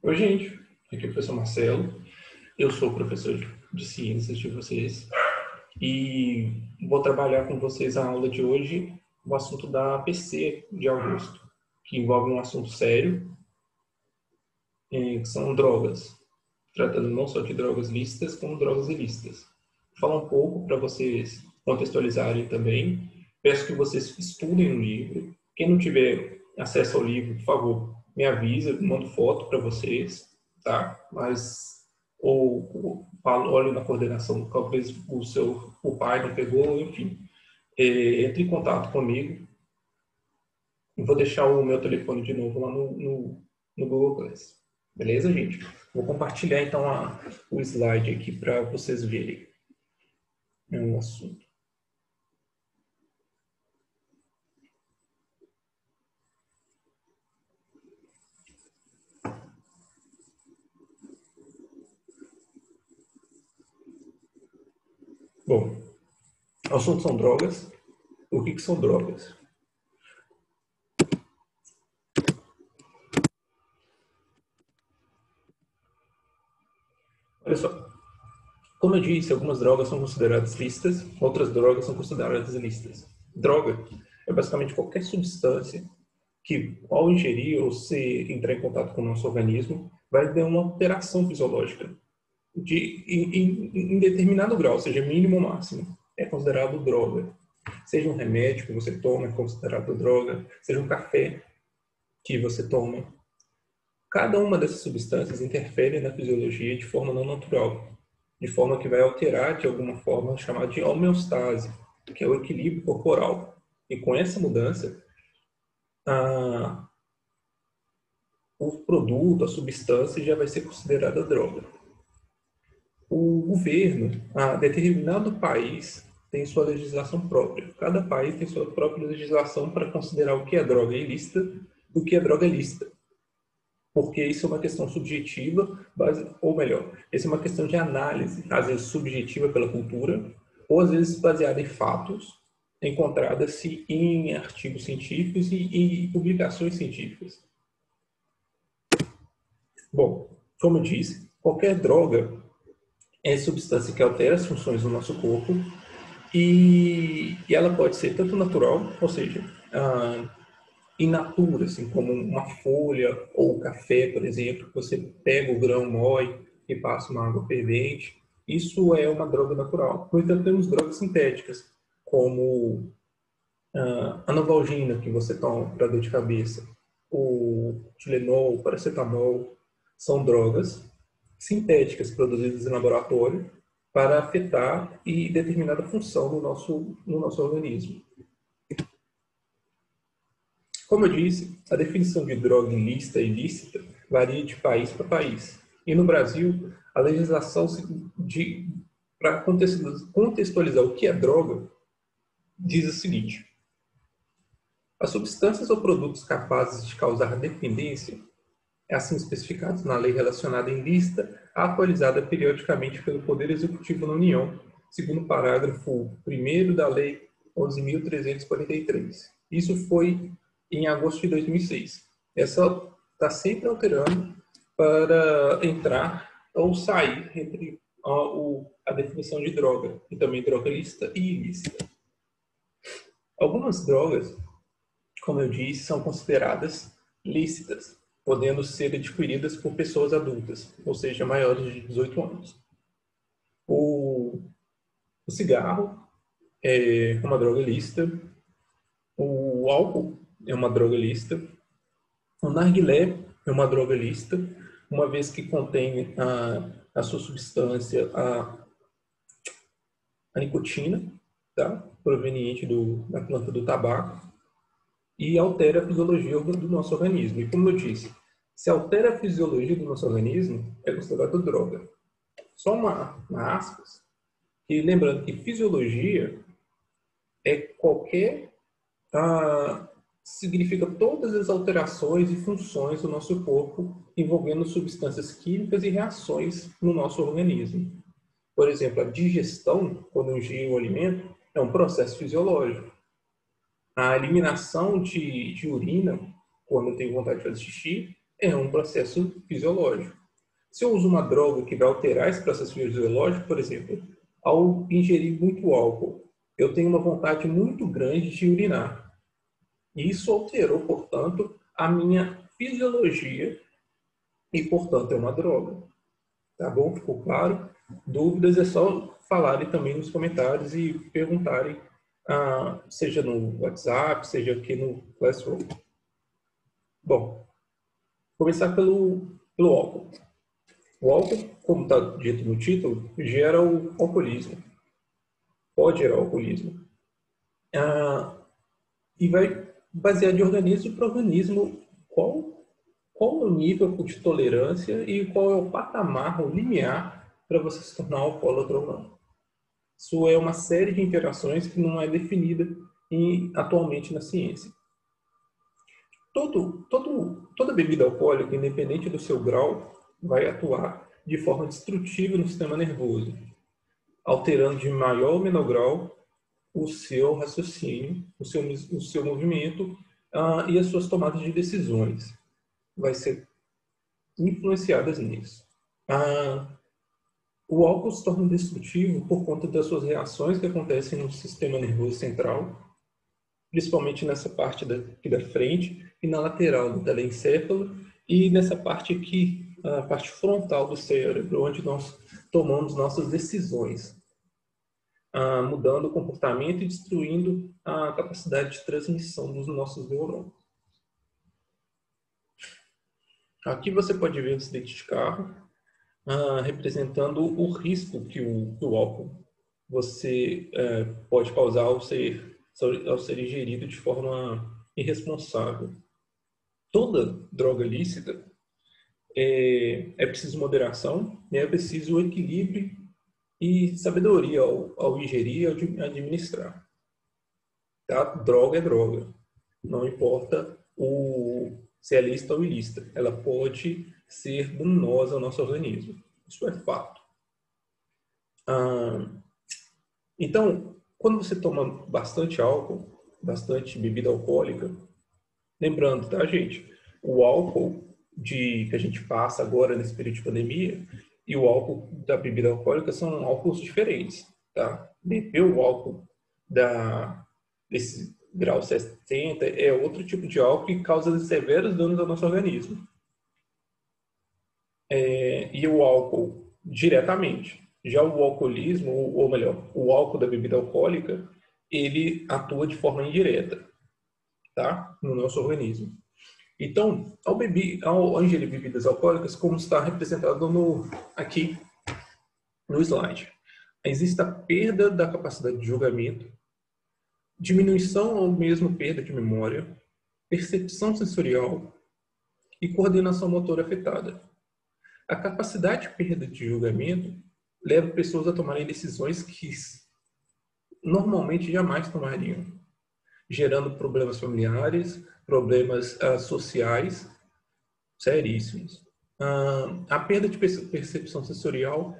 Oi, gente. Aqui é o professor Marcelo. Eu sou o professor de ciências de vocês e vou trabalhar com vocês a aula de hoje o assunto da APC de Augusto, que envolve um assunto sério, que são drogas, tratando não só de drogas lícitas, como drogas ilícitas. Vou falar um pouco para vocês contextualizarem também. Peço que vocês estudem o livro. Quem não tiver acesso ao livro, por favor, me avisa, eu mando foto para vocês, tá? Mas ou olhe na coordenação, talvez o pai não pegou, enfim. Entre em contato comigo. Eu vou deixar o meu telefone de novo lá no Google Class. Beleza, gente? Vou compartilhar então o slide aqui para vocês verem o assunto. Bom, o assunto são drogas. O que são drogas? Olha só, como eu disse, algumas drogas são consideradas lícitas, outras drogas são consideradas ilícitas. Droga é basicamente qualquer substância que, ao ingerir ou se entrar em contato com o nosso organismo, vai ter uma alteração fisiológica em determinado grau, seja mínimo ou máximo. É considerado droga. Seja um remédio que você toma, é considerado droga. Seja um café que você toma. Cada uma dessas substâncias interfere na fisiologia de forma não natural, de forma que vai alterar, de alguma forma, chamada de homeostase, que é o equilíbrio corporal. E com essa mudança, o produto, a substância, já vai ser considerada droga. O governo, determinado país, tem sua legislação própria. Cada país tem sua própria legislação para considerar o que é droga ilícita e o que é droga lícita. Porque isso é uma questão subjetiva, ou melhor, isso é uma questão de análise, às vezes subjetiva pela cultura, ou às vezes baseada em fatos encontradas-se em artigos científicos e publicações científicas. Bom, como eu disse, qualquer droga é substância que altera as funções do nosso corpo e ela pode ser tanto natural, ou seja, in natura, assim, como uma folha ou café, por exemplo, que você pega o grão, moe e passa uma água fervente. Isso é uma droga natural. No entanto, temos drogas sintéticas, como a Novalgina, que você toma para dor de cabeça, o Tilenol, o paracetamol, são drogas sintéticas produzidas em laboratório para afetar e determinada função no nosso organismo. Como eu disse, a definição de droga ilícita e ilícita varia de país para país. E no Brasil, a legislação para contextualizar o que é droga diz o seguinte: as substâncias ou produtos capazes de causar dependência, assim especificados na lei relacionada em lista, atualizada periodicamente pelo Poder Executivo na União, segundo o parágrafo 1º da Lei 11.343. Isso foi em agosto de 2006. Essa está sempre alterando para entrar ou sair entre a definição de droga, e também droga lícita e ilícita. Algumas drogas, como eu disse, são consideradas lícitas, podendo ser adquiridas por pessoas adultas, ou seja, maiores de 18 anos. O cigarro é uma droga lícita, o álcool é uma droga lícita, o narguilé é uma droga lícita, uma vez que contém a sua substância, a nicotina, tá? Proveniente da planta do tabaco, e altera a fisiologia do nosso organismo. E como eu disse, se altera a fisiologia do nosso organismo, é considerado droga. Só uma aspas, e lembrando que fisiologia é qualquer... significa todas as alterações e funções do nosso corpo envolvendo substâncias químicas e reações no nosso organismo. Por exemplo, a digestão, quando eu ingiro um alimento, é um processo fisiológico. A eliminação de urina, quando eu tenho vontade de fazer xixi, É um processo fisiológico. Se eu uso uma droga que vai alterar esse processo fisiológico, por exemplo, ao ingerir muito álcool, eu tenho uma vontade muito grande de urinar. E isso alterou, portanto, a minha fisiologia e, portanto, é uma droga. Tá bom? Ficou claro? Dúvidas é só falarem também nos comentários e perguntarem, seja no WhatsApp, seja aqui no Classroom. Bom, começar pelo álcool. O álcool, como está dito no título, gera o alcoolismo. Pode gerar o alcoolismo. E vai basear de organismo para organismo qual é o nível de tolerância e qual é o patamar, o limiar para você se tornar alcoólatra ou não. Isso é uma série de interações que não é definida atualmente na ciência. Toda bebida alcoólica, independente do seu grau, vai atuar de forma destrutiva no sistema nervoso, alterando de maior ou menor grau o seu raciocínio, o seu movimento e as suas tomadas de decisões. Vai ser influenciadas nisso. O álcool se torna destrutivo por conta das suas reações que acontecem no sistema nervoso central, principalmente nessa parte aqui da frente e na lateral do telencéfalo e nessa parte aqui, a parte frontal do cérebro, onde nós tomamos nossas decisões, mudando o comportamento e destruindo a capacidade de transmissão dos nossos neurônios. Aqui você pode ver o acidente de carro, representando o risco que o álcool pode causar ao ser ingerido de forma irresponsável. Toda droga lícita é preciso moderação, é preciso equilíbrio e sabedoria ao ingerir e ao administrar. Tá? Droga é droga. Não importa se é lícita ou ilícita. Ela pode ser danosa ao nosso organismo. Isso é fato. Então, quando você toma bastante álcool, bastante bebida alcoólica, lembrando, tá, gente? O álcool que a gente passa agora nesse período de pandemia e o álcool da bebida alcoólica são álcools diferentes, tá? Beber o álcool desse grau 60 é outro tipo de álcool que causa severos danos ao nosso organismo. E o álcool diretamente. Já o alcoolismo, ou melhor, o álcool da bebida alcoólica, ele atua de forma indireta, tá? No nosso organismo. Então, ao ingerir bebidas alcoólicas, como está representado aqui no slide, existe a perda da capacidade de julgamento, diminuição ou mesmo perda de memória, percepção sensorial e coordenação motora afetada. A capacidade de perda de julgamento leva pessoas a tomarem decisões que normalmente jamais tomariam, gerando problemas familiares, problemas sociais seríssimos. A perda de percepção sensorial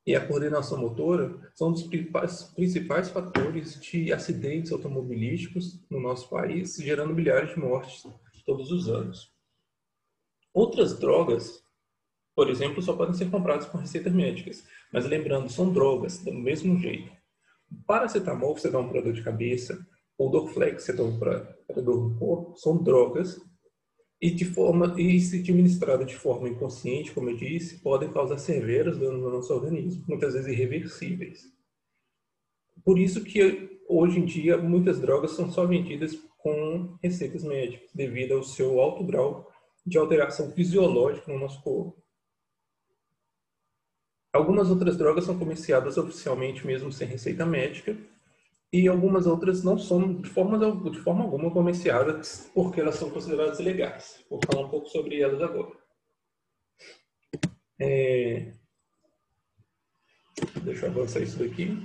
e a coordenação motora são os principais fatores de acidentes automobilísticos no nosso país, gerando milhares de mortes todos os anos. Outras drogas, por exemplo, só podem ser compradas com receitas médicas, mas lembrando, são drogas do mesmo jeito. Paracetamol, você dá para dor de cabeça, ou Dorflex, você dá para dor no corpo, são drogas e se administrada de forma inconsciente, como eu disse, podem causar severos danos no nosso organismo, muitas vezes irreversíveis. Por isso que hoje em dia muitas drogas são só vendidas com receitas médicas, devido ao seu alto grau de alteração fisiológica no nosso corpo. Algumas outras drogas são comerciadas oficialmente mesmo sem receita médica, e algumas outras não são de forma alguma comerciadas porque elas são consideradas ilegais. Vou falar um pouco sobre elas agora. Deixa eu avançar isso daqui.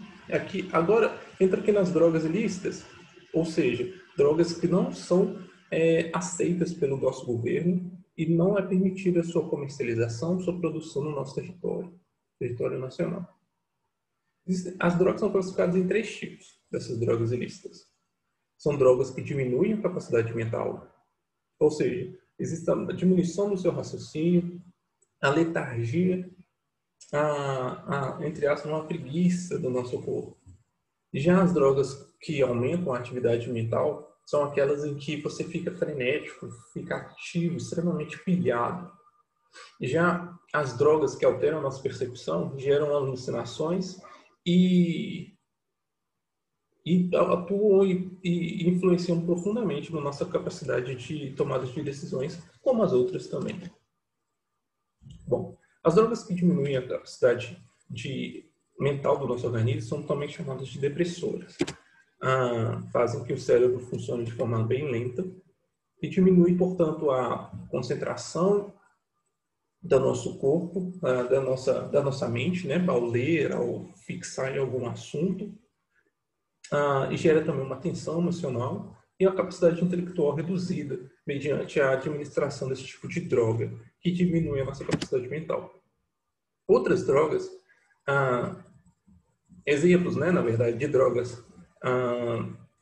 Agora, entra aqui nas drogas ilícitas, ou seja, drogas que não são aceitas pelo nosso governo e não é permitida a sua comercialização, sua produção no nosso território nacional. As drogas são classificadas em 3 tipos dessas drogas ilícitas. São drogas que diminuem a capacidade mental, ou seja, existe a diminuição do seu raciocínio, a letargia, entre aspas, uma preguiça do nosso corpo. Já as drogas que aumentam a atividade mental são aquelas em que você fica frenético, fica ativo, extremamente pilhado. Já as drogas que alteram a nossa percepção geram alucinações e atuam e influenciam profundamente na nossa capacidade de tomada de decisões, como as outras também. Bom, as drogas que diminuem a capacidade mental do nosso organismo são também chamadas de depressoras. Fazem que o cérebro funcione de forma bem lenta e diminui, portanto, a concentração do nosso corpo, da nossa mente, né, ao ler, ao fixar em algum assunto, e gera também uma tensão emocional e a capacidade intelectual reduzida mediante a administração desse tipo de droga, que diminui a nossa capacidade mental. Outras drogas, exemplos, né, na verdade, de drogas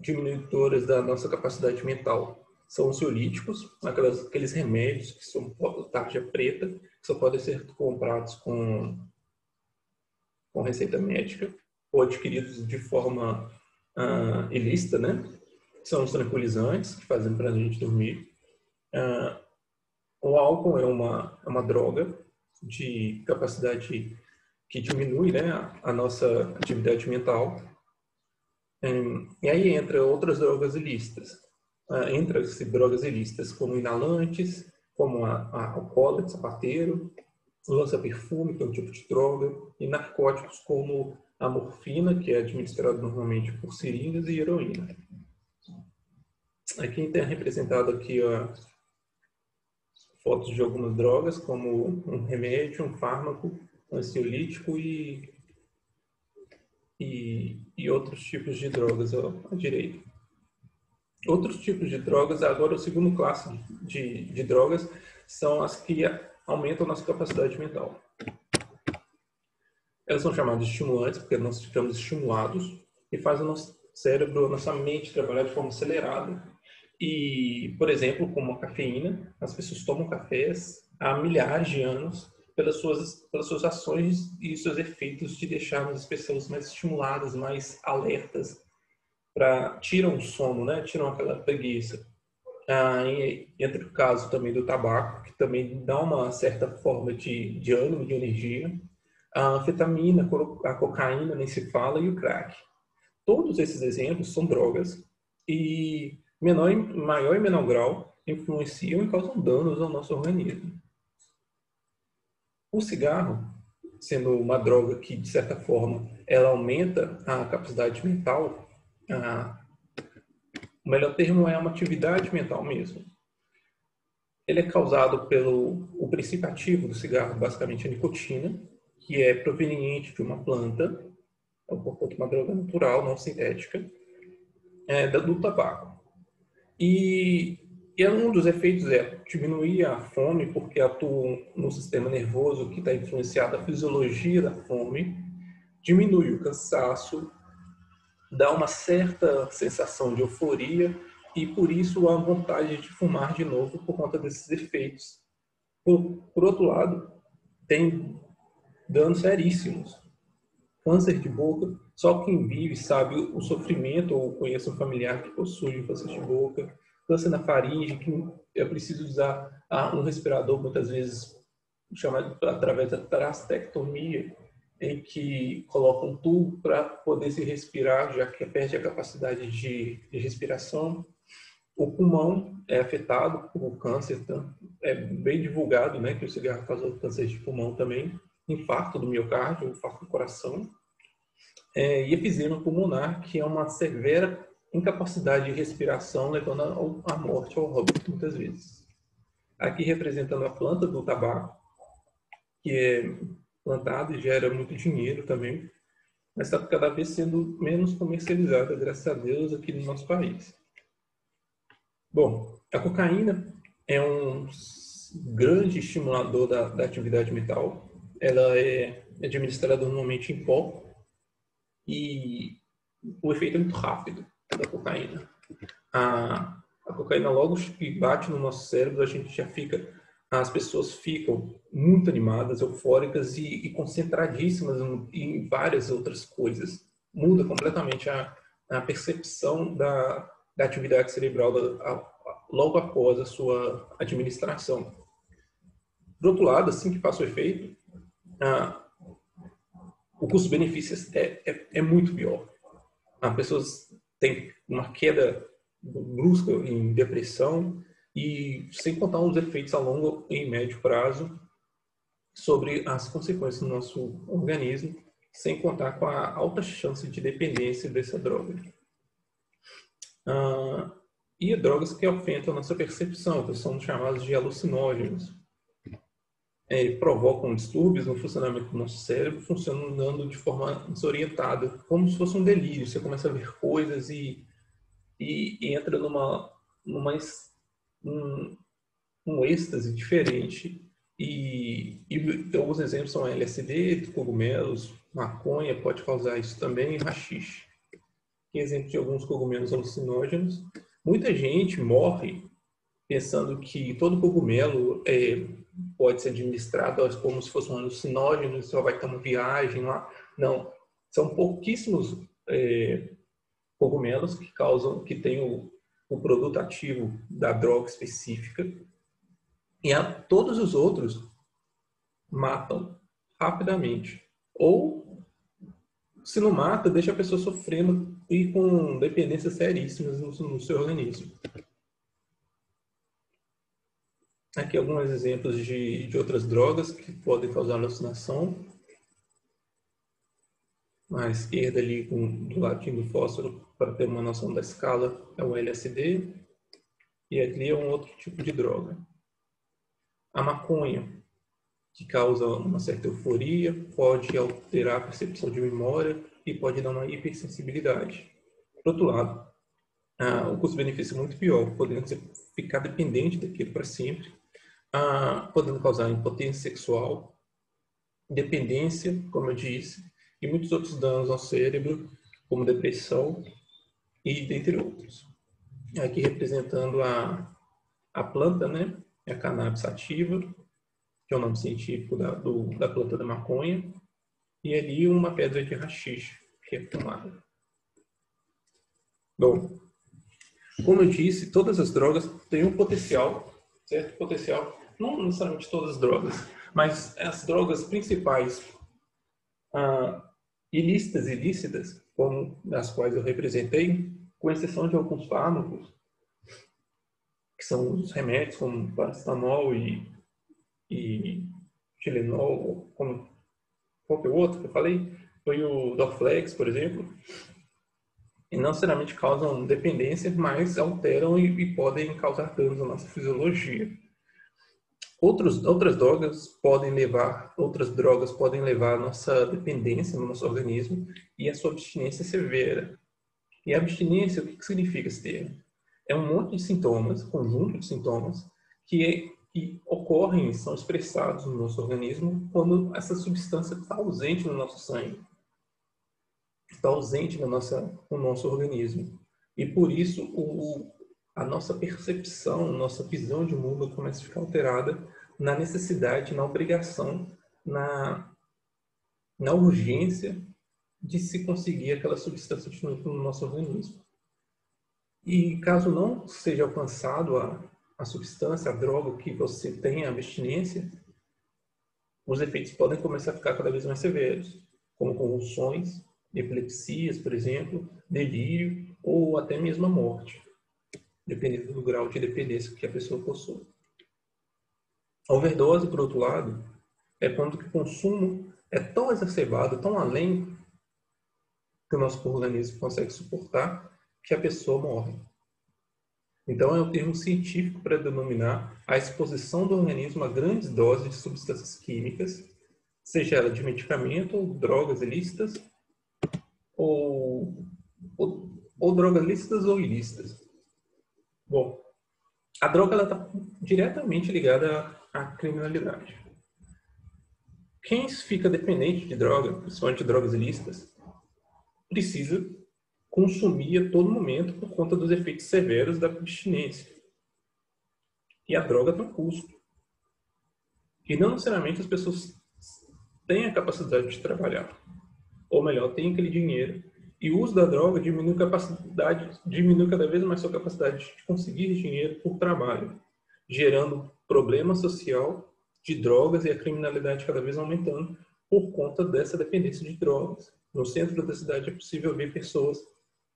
diminuidoras da nossa capacidade mental, são os ansiolíticos, aqueles remédios que são tarja preta, que só podem ser comprados com receita médica ou adquiridos de forma ilícita, né? São os tranquilizantes que fazem para a gente dormir. O álcool é uma droga de capacidade que diminui, né, a nossa atividade mental. E aí entra outras drogas ilícitas. Entra-se drogas ilícitas como inalantes, como a cola de sapateiro, lança-perfume, que é um tipo de droga, e narcóticos como a morfina, que é administrada normalmente por seringas, e heroína. Aqui está representado aqui fotos de algumas drogas, como um remédio, um fármaco, um ansiolítico e outros tipos de drogas à direita. Outros tipos de drogas, agora o segundo classe de drogas, são as que aumentam a nossa capacidade mental. Elas são chamadas de estimulantes, porque nós ficamos estimulados e faz o nosso cérebro, a nossa mente trabalhar de forma acelerada. E, por exemplo, como a cafeína, as pessoas tomam cafés há milhares de anos pelas suas ações e seus efeitos de deixar as pessoas mais estimuladas, mais alertas, tiram o sono, né? Tiram aquela preguiça. Entra o caso também do tabaco, que também dá uma certa forma de ânimo, de energia. A anfetamina, a cocaína, nem se fala, e o crack. Todos esses exemplos são drogas e, maior e menor grau, influenciam e causam danos ao nosso organismo. O cigarro, sendo uma droga que, de certa forma, ela aumenta a capacidade mental, o melhor termo é uma atividade mental mesmo. Ele é causado o princípio ativo do cigarro, basicamente a nicotina, que é proveniente de uma planta, é portanto uma droga natural, não sintética, do tabaco. E um dos efeitos é diminuir a fome, porque atua no sistema nervoso que está influenciado a fisiologia da fome, diminui o cansaço, dá uma certa sensação de euforia e, por isso, a vontade de fumar de novo por conta desses efeitos. Por outro lado, tem danos seríssimos. Câncer de boca, só quem vive sabe o sofrimento ou conhece um familiar que possui câncer de boca. Câncer na faringe, que é preciso usar um respirador, muitas vezes chamado através da trastectomia, em que coloca um tubo para poder se respirar, já que perde a capacidade de respiração. O pulmão é afetado por câncer, então é bem divulgado, né, que o cigarro causa câncer de pulmão também, infarto do miocárdio, infarto do coração, e efizema pulmonar, que é uma severa incapacidade de respiração, levando à morte, ao óbito, muitas vezes. Aqui representando a planta do tabaco, que é plantada e gera muito dinheiro também, mas está cada vez sendo menos comercializada, graças a Deus, aqui no nosso país. Bom, a cocaína é um grande estimulador da atividade mental. Ela é administrada normalmente em pó e o efeito é muito rápido da cocaína. A cocaína logo que bate no nosso cérebro, as pessoas ficam muito animadas, eufóricas e concentradíssimas em várias outras coisas. Muda completamente a percepção da atividade cerebral logo após a sua administração. Por outro lado, assim que passa o efeito, o custo-benefício é muito pior. As pessoas têm uma queda brusca em depressão e sem contar os efeitos a longo e médio prazo sobre as consequências no nosso organismo, sem contar com a alta chance de dependência dessa droga. E drogas que aumentam a nossa percepção, que são chamadas de alucinógenos. Provocam distúrbios no funcionamento do nosso cérebro, funcionando de forma desorientada, como se fosse um delírio. Você começa a ver coisas e entra um êxtase diferente. E alguns exemplos são LSD, cogumelos, maconha pode causar isso também, e haxixe. Que é exemplo de alguns cogumelos alucinógenos. Muita gente morre pensando que todo cogumelo pode ser administrado como se fosse um alucinógeno, só vai ter uma viagem lá. Não, são pouquíssimos cogumelos que têm o produto ativo da droga específica, e todos os outros matam rapidamente. Ou, se não mata, deixa a pessoa sofrendo e com dependências seríssimas no seu organismo. Aqui alguns exemplos de outras drogas que podem causar alucinação. À esquerda ali, do ladinho do fósforo, para ter uma noção da escala, é o LSD. E ali é um outro tipo de droga. A maconha, que causa uma certa euforia, pode alterar a percepção de memória e pode dar uma hipersensibilidade. Por outro lado, o custo-benefício é muito pior, podendo ficar dependente daquilo para sempre, podendo causar impotência sexual, dependência, como eu disse, e muitos outros danos ao cérebro, como depressão e dentre outros. Aqui representando a planta, né? A cannabis sativa, que é o nome científico da planta da maconha, e ali uma pedra de haxixe, que é fumada. Bom, como eu disse, todas as drogas têm um potencial, certo? Potencial, não necessariamente todas as drogas, mas as drogas principais ilícitas e ilícitas, como as quais eu representei, com exceção de alguns fármacos, que são os remédios, como paracetamol e Tilenol, como qualquer outro que eu falei, foi o Dorflex, por exemplo, e não necessariamente causam dependência, mas alteram e podem causar danos à nossa fisiologia. Outras drogas podem levar à nossa dependência no nosso organismo e a sua abstinência severa. E a abstinência, o que significa esse termo? É um monte de sintomas, conjunto de sintomas, que ocorrem e são expressados no nosso organismo quando essa substância está ausente no nosso sangue, está ausente no nosso organismo. E por isso a nossa percepção, nossa visão de mundo começa a ficar alterada na necessidade, na obrigação, na urgência de se conseguir aquela substância de novo no nosso organismo. E caso não seja alcançado a substância, a droga que você tem, a abstinência, os efeitos podem começar a ficar cada vez mais severos, como convulsões, epilepsias, por exemplo, delírio ou até mesmo a morte, dependendo do grau de dependência que a pessoa possui. A overdose, por outro lado, é quando o consumo é tão exacerbado, tão além que o nosso organismo consegue suportar, que a pessoa morre. Então, é um termo científico para denominar a exposição do organismo a grandes doses de substâncias químicas, seja ela de medicamento, ou drogas ilícitas, ou drogas lícitas ou ilícitas. Bom, a droga está diretamente ligada à criminalidade. Quem fica dependente de droga, principalmente de drogas ilícitas, precisa consumir a todo momento por conta dos efeitos severos da abstinência. E a droga tem um custo. E não necessariamente as pessoas têm a capacidade de trabalhar. Ou melhor, têm aquele dinheiro. E o uso da droga diminui cada vez mais sua capacidade de conseguir dinheiro por trabalho, gerando problema social de drogas e a criminalidade cada vez aumentando por conta dessa dependência de drogas. No centro da cidade é possível ver pessoas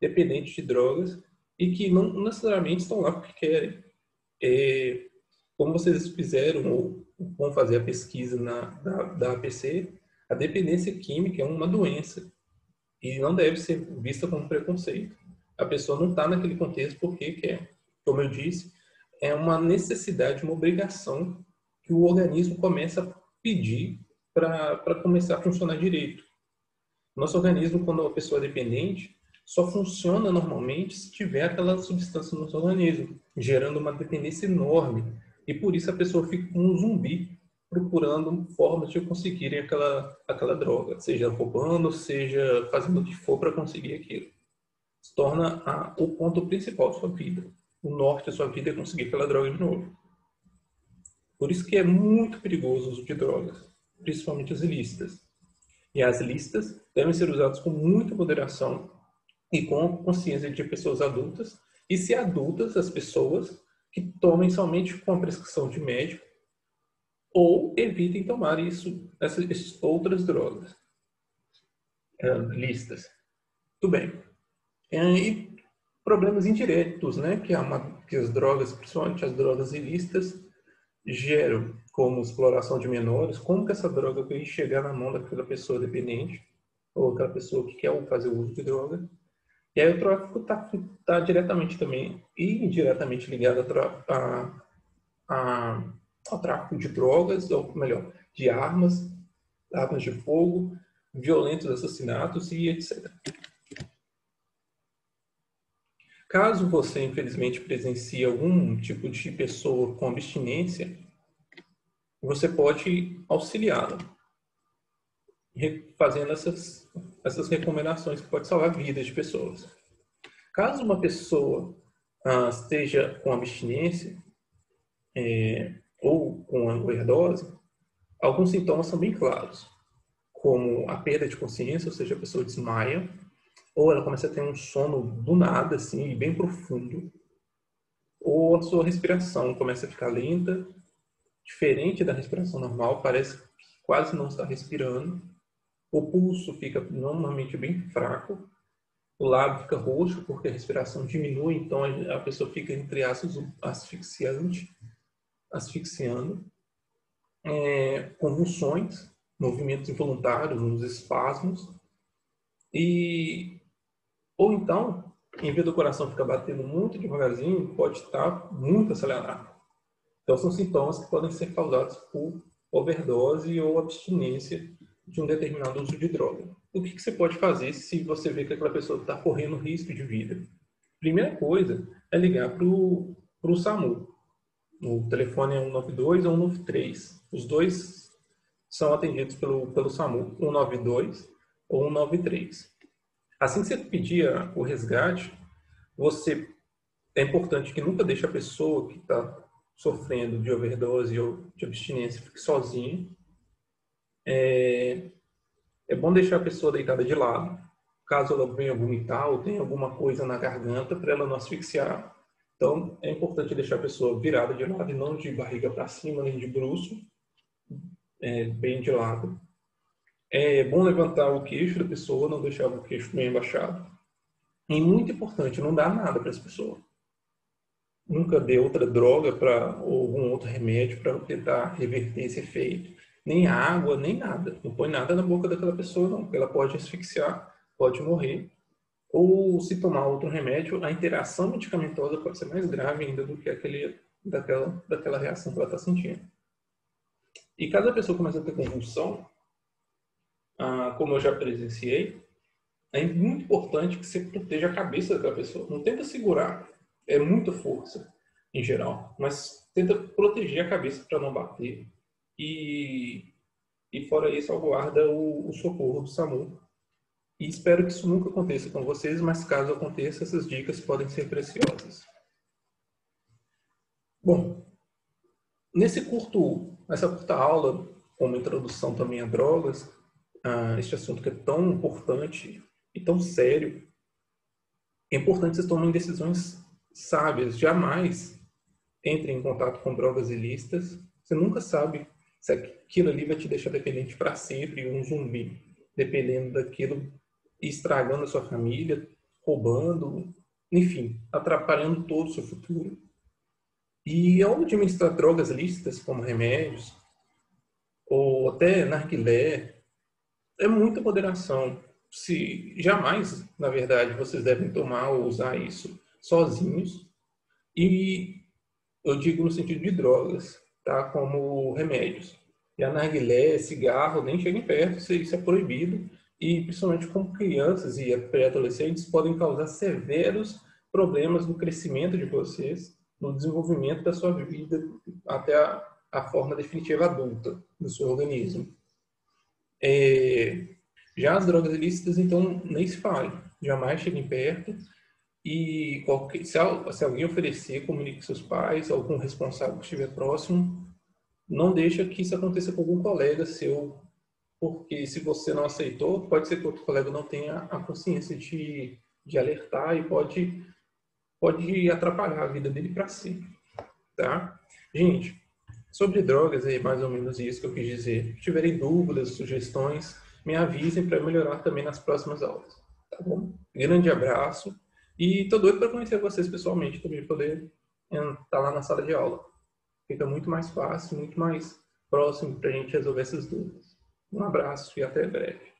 dependentes de drogas e que não necessariamente estão lá porque querem. Como vocês fizeram ou vão fazer a pesquisa da APC, a dependência química é uma doença e não deve ser vista como preconceito. A pessoa não está naquele contexto porque quer. Como eu disse, é uma necessidade, uma obrigação que o organismo começa a pedir para começar a funcionar direito. Nosso organismo, quando a pessoa é dependente, só funciona normalmente se tiver aquela substância no nosso organismo, gerando uma dependência enorme. E por isso a pessoa fica como um zumbi, procurando formas de conseguirem aquela droga, seja roubando, seja fazendo o que for para conseguir aquilo. Se torna o ponto principal da sua vida. O norte da sua vida é conseguir aquela droga de novo. Por isso que é muito perigoso o uso de drogas, principalmente as ilícitas. E as ilícitas devem ser usadas com muita moderação e com consciência de pessoas adultas, e se adultas, as pessoas que tomem somente com a prescrição de médico ou evitem tomar essas outras drogas lícitas. Tudo bem. E problemas indiretos, né, que as drogas, principalmente as drogas ilícitas, geram, como exploração de menores, como que essa droga vai chegar na mão daquela pessoa dependente ou aquela pessoa que quer fazer o uso de droga. E aí o tráfico está diretamente também e indiretamente ligado ao tráfico de drogas, ou melhor, de armas de fogo, violentos assassinatos e etc. Caso você, infelizmente, presencie algum tipo de pessoa com abstinência, você pode auxiliá-la, fazendo essas recomendações que podem salvar vidas de pessoas. Caso uma pessoa esteja com abstinência ou com overdose, alguns sintomas são bem claros, como a perda de consciência, ou seja, a pessoa desmaia, ou ela começa a ter um sono do nada, assim, bem profundo, ou a sua respiração começa a ficar lenta, diferente da respiração normal, parece que quase não está respirando, o pulso fica normalmente bem fraco, o lábio fica roxo porque a respiração diminui, então a pessoa fica, entre aspas, asfixiando, convulsões, movimentos involuntários, uns espasmos, ou então, em vez do coração ficar batendo muito devagarzinho, pode estar muito acelerado. Então, são sintomas que podem ser causados por overdose ou abstinência de um determinado uso de droga. O que você pode fazer se você vê que aquela pessoa está correndo risco de vida? Primeira coisa é ligar para o SAMU. O telefone é 192 ou 193. Os dois são atendidos pelo SAMU, 192 ou 193. Assim que você pedir o resgate, é importante que nunca deixe a pessoa que está sofrendo de overdose ou de abstinência fique sozinha. É bom deixar a pessoa deitada de lado, caso ela venha vomitar ou tenha alguma coisa na garganta, para ela não asfixiar. Então, é importante deixar a pessoa virada de lado e não de barriga para cima, nem de bruço, bem de lado. É bom levantar o queixo da pessoa, não deixar o queixo bem abaixado. E muito importante, não dar nada para essa pessoa. Nunca dê outra droga ou algum outro remédio para tentar reverter esse efeito. Nem água, nem nada. Não põe nada na boca daquela pessoa, não. Ela pode asfixiar, pode morrer. Ou se tomar outro remédio, a interação medicamentosa pode ser mais grave ainda do que daquela reação que ela está sentindo. E caso a pessoa comece a ter convulsão, como eu já presenciei, é muito importante que você proteja a cabeça daquela pessoa. Não tenta segurar. É muita força, em geral. Mas tenta proteger a cabeça para não bater. E fora isso, aguarda o socorro do SAMU. E espero que isso nunca aconteça com vocês, mas caso aconteça, essas dicas podem ser preciosas. Bom, Nessa curta aula, como introdução também a drogas, este assunto que é tão importante e tão sério, é importante vocês tomarem decisões sábias. Jamais entrem em contato com drogas ilícitas. Você nunca sabe se aquilo ali vai te deixar dependente para sempre, um zumbi, dependendo daquilo, e estragando a sua família, roubando, enfim, atrapalhando todo o seu futuro. E ao administrar drogas lícitas, como remédios, ou até narguilé, é muita moderação. Se jamais, na verdade, vocês devem tomar ou usar isso sozinhos. E eu digo no sentido de drogas, tá? Como remédios. E a narguilé, cigarro, nem cheguem perto, isso é proibido. E principalmente com crianças e pré-adolescentes podem causar severos problemas no crescimento de vocês, no desenvolvimento da sua vida, até a forma definitiva adulta do seu organismo. Já as drogas ilícitas, então, nem se fale. Jamais cheguem perto. E se alguém oferecer, comunique com seus pais, algum responsável que estiver próximo. Não deixa que isso aconteça com algum colega seu, porque se você não aceitou, pode ser que outro colega não tenha a consciência de alertar e pode atrapalhar a vida dele para sempre, tá? Gente, sobre drogas é mais ou menos isso que eu quis dizer. Se tiverem dúvidas, sugestões, me avisem para melhorar também nas próximas aulas, tá bom? Grande abraço e tô doido para conhecer vocês pessoalmente também, poder estar lá na sala de aula. Fica muito mais fácil, muito mais próximo para a gente resolver essas dúvidas. Um abraço e até breve.